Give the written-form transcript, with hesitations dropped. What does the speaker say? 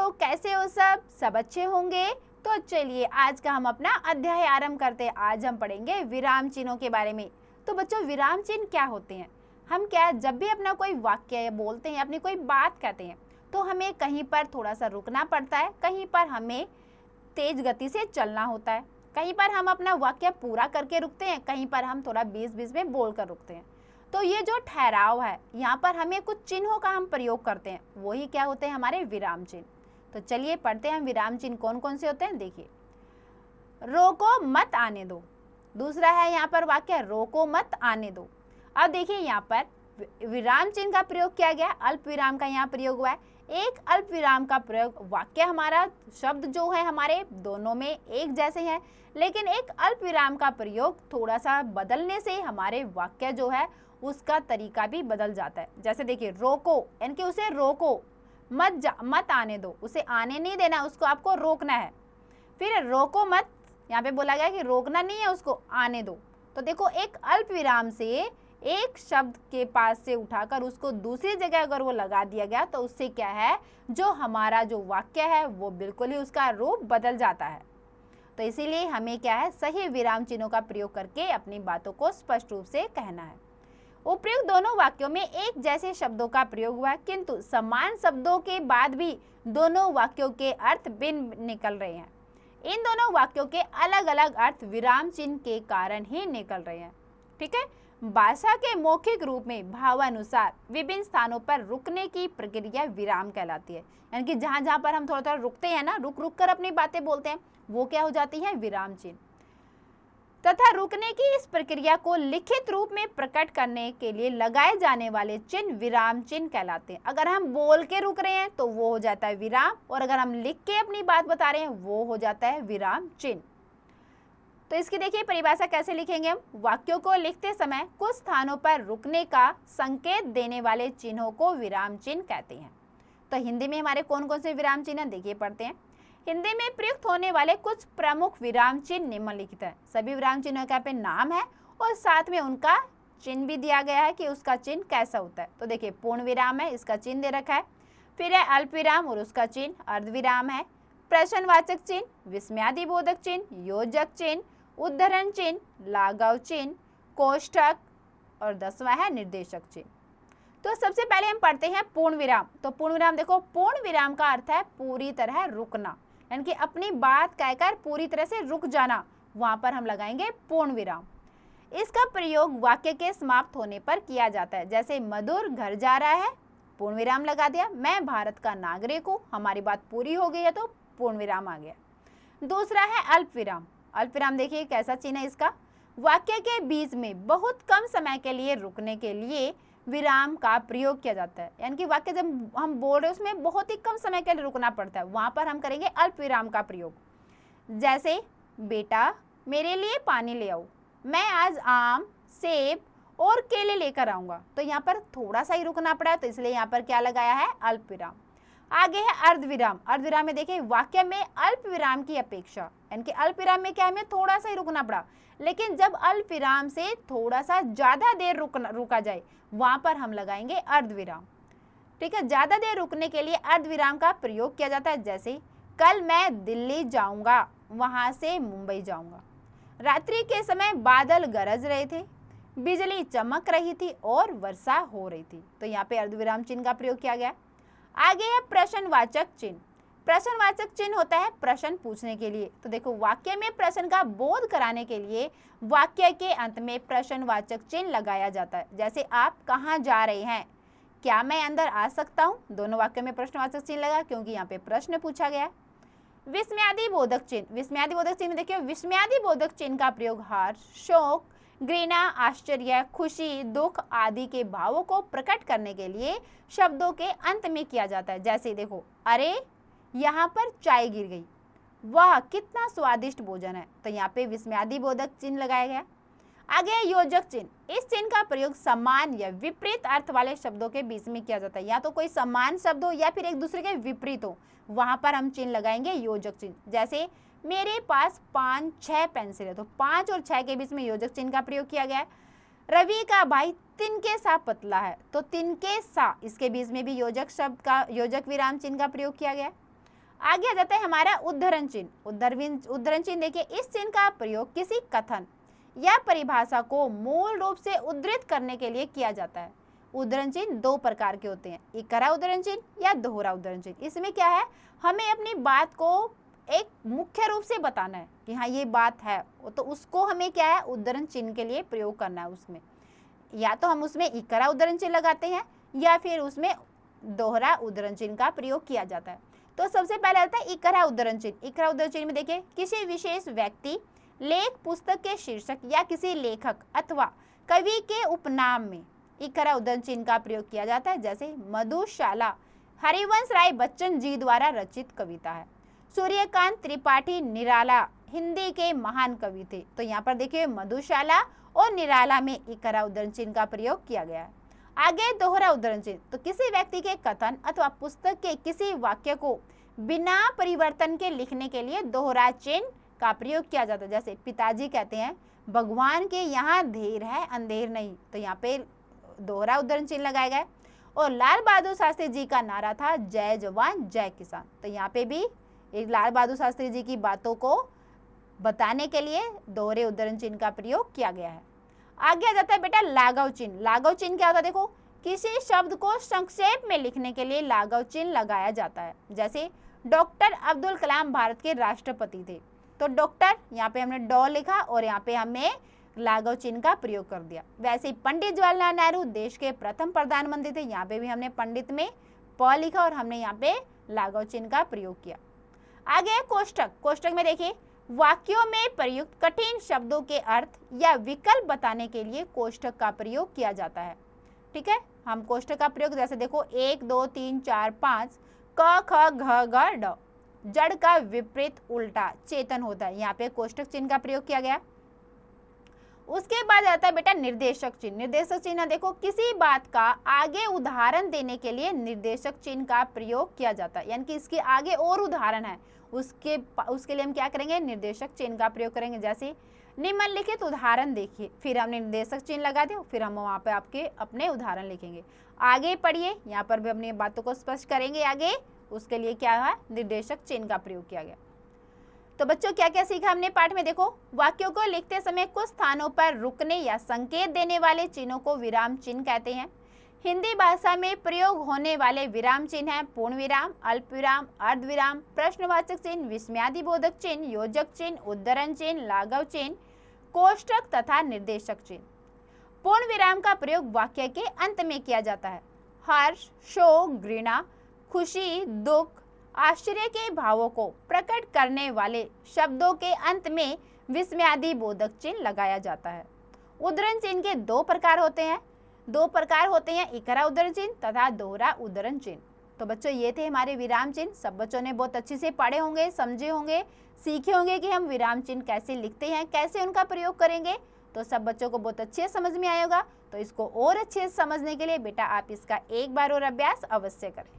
बच्चों, कैसे हो सब? सब अच्छे होंगे। तो चलिए आज का हम अपना अध्याय आरंभ करते हैं। आज हम पढ़ेंगे विराम चिन्हों के बारे में। तो बच्चों, विराम चिन्ह क्या होते हैं? हम क्या जब भी अपना कोई वाक्य बोलते हैं, अपनी कोई बात कहते हैं, तो हमें कहीं पर थोड़ा सा रुकना पड़ता है, कहीं पर हमें तेज गति से चलना होता है, कहीं पर हम अपना वाक्य पूरा करके रुकते हैं, कहीं पर हम थोड़ा बीच बीच में बोल कर रुकते हैं। तो ये जो ठहराव है, यहाँ पर हमें कुछ चिन्हों का हम प्रयोग करते हैं, वही क्या होते हैं? हमारे विराम चिन्ह। तो चलिए पढ़ते हैं हम विराम चिन्ह कौन कौन से होते हैं। देखिए, रोको मत आने दो। दूसरा है यहाँ पर वाक्य रोको मत आने दो। अब देखिए यहाँ पर विराम चिन्ह का प्रयोग किया गया, अल्प विराम का यहाँ प्रयोग हुआ है। एक अल्प विराम का प्रयोग, वाक्य हमारा शब्द जो है हमारे दोनों में एक जैसे हैं, लेकिन एक अल्प विराम का प्रयोग थोड़ा सा बदलने से हमारे वाक्य जो है उसका तरीका भी बदल जाता है। जैसे देखिए, रोको यानी कि उसे रोको, मत आने दो, उसे आने नहीं देना, उसको आपको रोकना है। फिर रोको मत, यहाँ पे बोला गया कि रोकना नहीं है, उसको आने दो। तो देखो, एक अल्प विराम से एक शब्द के पास से उठाकर उसको दूसरी जगह अगर वो लगा दिया गया तो उससे क्या है, जो हमारा जो वाक्य है वो बिल्कुल ही उसका रूप बदल जाता है। तो इसीलिए हमें क्या है, सही विराम चिन्हों का प्रयोग करके अपनी बातों को स्पष्ट रूप से कहना है। उपयुक्त दोनों वाक्यों में एक जैसे शब्दों का प्रयोग हुआ, किंतु समान शब्दों के बाद भी दोनों वाक्यों के अर्थ भिन्न निकल रहे हैं। इन दोनों वाक्यों के अलग अलग अर्थ विराम चिन्ह के कारण ही निकल रहे हैं। ठीक है। भाषा के मौखिक रूप में भावानुसार विभिन्न स्थानों पर रुकने की प्रक्रिया विराम कहलाती है। यानी कि जहां जहां पर हम थोड़ा थोड़ा रुकते हैं ना, रुक रुक कर अपनी बातें बोलते हैं, वो क्या हो जाती है? विराम चिन्ह। तथा रुकने की इस प्रक्रिया को लिखित रूप में प्रकट करने के लिए लगाए जाने वाले चिन्ह विराम चिन्ह कहलाते हैं। अगर हम बोल के रुक रहे हैं तो वो हो जाता है विराम, और अगर हम लिख के अपनी बात बता रहे हैं वो हो जाता है विराम चिन्ह। तो इसकी देखिए परिभाषा कैसे लिखेंगे हम। वाक्यों को लिखते समय कुछ स्थानों पर रुकने का संकेत देने वाले चिन्हों को विराम चिन्ह कहते हैं। तो हिंदी में हमारे कौन कौन से विराम चिन्ह हैं, देखिए पढ़ते हैं। हिंदी में प्रयुक्त होने वाले कुछ प्रमुख विराम चिन्ह निम्नलिखित है। सभी विराम चिन्हों का पे नाम है और साथ में उनका चिन्ह भी दिया गया है कि उसका चिन्ह कैसा होता है। तो देखिए, पूर्ण विराम है, इसका चिन्ह दे रखा है। फिर है अल्प विराम और उसका चिन्ह, अर्ध विराम है, प्रश्नवाचक चिन्ह, विस्मयादिबोधक चिन्ह, योजक चिन्ह, उद्धरण चिन्ह, लाघव चिन्ह, कोष्ठक, और 10वां है निर्देशक चिन्ह। तो सबसे पहले हम पढ़ते हैं पूर्ण विराम। तो पूर्ण विराम देखो, पूर्ण विराम का अर्थ है पूरी तरह रुकना, यानी कि अपनी बात कहकर पूरी तरह से रुक जाना, वहां पर हम लगाएंगे पूर्ण विराम। इसका प्रयोग वाक्य के समाप्त होने पर किया जाता है। जैसे मधुर घर जा रहा है, पूर्ण विराम लगा दिया। मैं भारत का नागरिक हूँ, हमारी बात पूरी हो गई है तो पूर्ण विराम आ गया। दूसरा है अल्प विराम। अल्प विराम देखिए कैसा चिन्ह है इसका। वाक्य के बीच में बहुत कम समय के लिए रुकने के लिए विराम का प्रयोग किया जाता है। यानी कि वाक्य जब हम बोल रहे हैं उसमें बहुत ही कम समय के लिए रुकना पड़ता है, वहां पर हम करेंगे अल्प विराम का प्रयोग। जैसे, बेटा मेरे लिए पानी ले आओ, मैं आज आम, सेब और केले लेकर आऊंगा। तो यहाँ पर थोड़ा सा ही रुकना पड़ा, तो इसलिए यहाँ पर क्या लगाया है? अल्प विराम। आगे है अर्ध विराम। अर्ध विराम में देखिए, वाक्य में अल्प विराम की अपेक्षा, यानी कि अल्प विराम में क्या हमें थोड़ा सा ही रुकना पड़ा, लेकिन जब अल्प विराम से थोड़ा सा ज्यादा देर रुका जाए वहां पर हम लगाएंगे अर्ध विराम। ठीक है, ज्यादा देर रुकने के लिए अर्ध विराम का प्रयोग किया जाता है। जैसे, कल मैं दिल्ली जाऊंगा, वहां से मुंबई जाऊंगा। रात्रि के समय बादल गरज रहे थे, बिजली चमक रही थी और वर्षा हो रही थी। तो यहाँ पे अर्ध विराम चिन्ह का प्रयोग किया गया। आगे है प्रश्नवाचक चिन्ह। प्रश्नवाचक चिन्ह होता है प्रश्न पूछने के लिए। तो देखो, वाक्य में प्रश्न का बोध कराने के लिए वाक्य के अंत में प्रश्नवाचक चिन्ह लगाया जाता है। जैसे, आप कहाँ जा रहे हैं, क्या मैं अंदर आ सकता हूँ। दोनों वाक्य में प्रश्नवाचक चिन्ह लगा क्योंकि यहाँ पे प्रश्न पूछा गया। विस्मयादिबोधक चिन्ह। विस्मयादिबोधक चिन्ह में देखिए, विस्मयादिबोधक चिन्ह का प्रयोग हर्ष, शोक, घृणा, आश्चर्य, खुशी, दुख आदि के भावों को प्रकट करने के लिए शब्दों के अंत में किया जाता है। जैसे देखो, अरे यहाँ पर चाय गिर गई, वाह कितना स्वादिष्ट भोजन है। तो यहाँ पे विस्मयादिबोधक चिन्ह लगाया गया। आगे है योजक चिन्ह। इस चिन्ह का प्रयोग समान या विपरीत अर्थ वाले शब्दों के बीच में किया जाता है। या तो कोई समान शब्द हो या फिर एक दूसरे के विपरीत हो, वहां पर हम चिन्ह लगाएंगे योजक चिन्ह। जैसे, मेरे पास 5-6 पेंसिल है, तो 5 और 6 के बीच में योजक चिन्ह का प्रयोग किया गया है। रवि का भाई तिनके सा पतला है, तो तिनके सा, इसके बीच में भी योजक शब्द का, योजक विराम चिन्ह का प्रयोग किया गया। आगे आ जाता है हमारा उद्धरण चिन्ह। उद्धरण चिन्ह देखिए, इस चिन्ह का प्रयोग किसी कथन या परिभाषा को मूल रूप से उद्धृत करने के लिए किया जाता है। उद्धरण चिन्ह दो प्रकार के होते हैं, इकरा उद्धरण चिन्ह या दोहरा उद्धरण चिन्ह। इसमें क्या है, हमें अपनी बात को एक मुख्य रूप से बताना है कि हाँ ये बात है, तो उसको हमें क्या है, उद्धरण चिन्ह के लिए प्रयोग करना है। उसमें या तो हम उसमें इकरा उद्धरण चिन्ह लगाते हैं या फिर उसमें दोहरा उद्धरण चिन्ह का प्रयोग किया जाता है। तो सबसे पहले आता है इकरा उद्धरण चिन्ह। इकरा उद्धरण चिन्ह में देखिए, किसी विशेष व्यक्ति, लेख, पुस्तक के शीर्षक या किसी लेखक अथवा कवि के उपनाम में इकरा उद्धरण चिन्ह का प्रयोग किया जाता है। जैसे मधुशाला हरिवंश राय बच्चन जी द्वारा रचित कविता है। सूर्यकांत त्रिपाठी निराला हिंदी के महान कवि थे। तो यहाँ पर देखिए मधुशाला और निराला में इकरा उद्धरण चिन्ह का प्रयोग किया गया है। आगे दोहरा उद्धरण चिन्ह, तो किसी व्यक्ति के कथन अथवा पुस्तक के किसी वाक्य को बिना परिवर्तन के लिखने के लिए दोहरा चिन्ह का प्रयोग किया जाता है। जैसे पिताजी कहते हैं भगवान के यहाँ देर है अंधेर नहीं, तो यहाँ पे दोहरा उद्धरण चिन्ह लगाया गया। और लाल बहादुर शास्त्री जी का नारा था जय जवान जय किसान, तो यहाँ पे भी एक लाल बहादुर शास्त्री जी की बातों को बताने के लिए दोहरे उद्धरण चिन्ह का प्रयोग किया गया है। आगे आ जाता है बेटा लाघव चिन्ह। लाघव चिन्ह क्या होता है, देखो किसी शब्द को संक्षेप में लिखने के लिए लाघव चिन्ह लगाया जाता है। जैसे डॉक्टर अब्दुल कलाम भारत के राष्ट्रपति थे, तो डॉक्टर यहाँ पे हमने डॉ लिखा और यहाँ पे हमने लाघव चिन्ह का प्रयोग कर दिया। वैसे ही पंडित जवाहरलाल नेहरू देश के प्रथम प्रधानमंत्री थे, यहाँ पे भी हमने पंडित में प लिखा और हमने यहाँ पे लाघव चिन्ह का प्रयोग किया। आगे कोष्ठक। कोष्ठक में देखिए, वाक्यों में प्रयुक्त कठिन शब्दों के अर्थ या विकल्प बताने के लिए कोष्ठक का प्रयोग किया जाता है। ठीक है, हम कोष्ठक का प्रयोग जैसे देखो 1 2 3 4 5 क ख घ ग ड, जड़ का विपरीत उल्टा चेतन होता है, यहाँ पे कोष्ठक चिन्ह का प्रयोग किया गया। उसके बाद आता है बेटा निर्देशक चिन्ह। निर्देशक चिन्ह देखो, किसी बात का आगे उदाहरण देने के लिए निर्देशक चिन्ह का प्रयोग किया जाता है, यानी कि इसके आगे और उदाहरण है, उसके लिए हम क्या करेंगे, निर्देशक चिन्ह का प्रयोग करेंगे। जैसे निम्नलिखित उदाहरण देखिए, फिर हमने निर्देशक चिन्ह लगा दिया, फिर हम वहाँ पे आपके अपने उदाहरण लिखेंगे। आगे पढ़िए, यहाँ पर भी अपनी बातों को स्पष्ट करेंगे आगे, उसके लिए क्या है, निर्देशक चिन्ह का प्रयोग किया गया। तो बच्चों क्या क्या सीखा हमने पाठ में, देखो वाक्यों को लिखते समय कुछ स्थानों पर रुकने या संकेत देने वाले चिन्हों को विराम चिन्ह कहते हैं। हिंदी भाषा में प्रयोग होने वाले विराम चिन्ह हैं पूर्ण विराम, अल्प विराम, अर्ध विराम, प्रश्नवाचक चिन्ह, विस्मयादिबोधक चिन्ह, योजक चिन्ह, उद्धरण चिन्ह, लाघव चिन्ह, कोष्ठक तथा निर्देशक चिन्ह। पूर्ण विराम का प्रयोग वाक्य के अंत में किया जाता है। हर्ष, शोक, घृणा, खुशी, दुख, आश्चर्य के भावों को प्रकट करने वाले शब्दों के अंत में विस्मयादिबोधक चिन्ह लगाया जाता है। उद्धरण चिन्ह के दो प्रकार होते हैं, इकरा उद्धरण चिन्ह तथा दोहरा उद्धरण चिन्ह। तो बच्चों ये थे हमारे विराम चिन्ह। सब बच्चों ने बहुत अच्छे से पढ़े होंगे, समझे होंगे, सीखे होंगे कि हम विराम चिन्ह कैसे लिखते हैं, कैसे उनका प्रयोग करेंगे। तो सब बच्चों को बहुत अच्छे से समझ में आएगा। तो इसको और अच्छे से समझने के लिए बेटा आप इसका एक बार और अभ्यास अवश्य करें।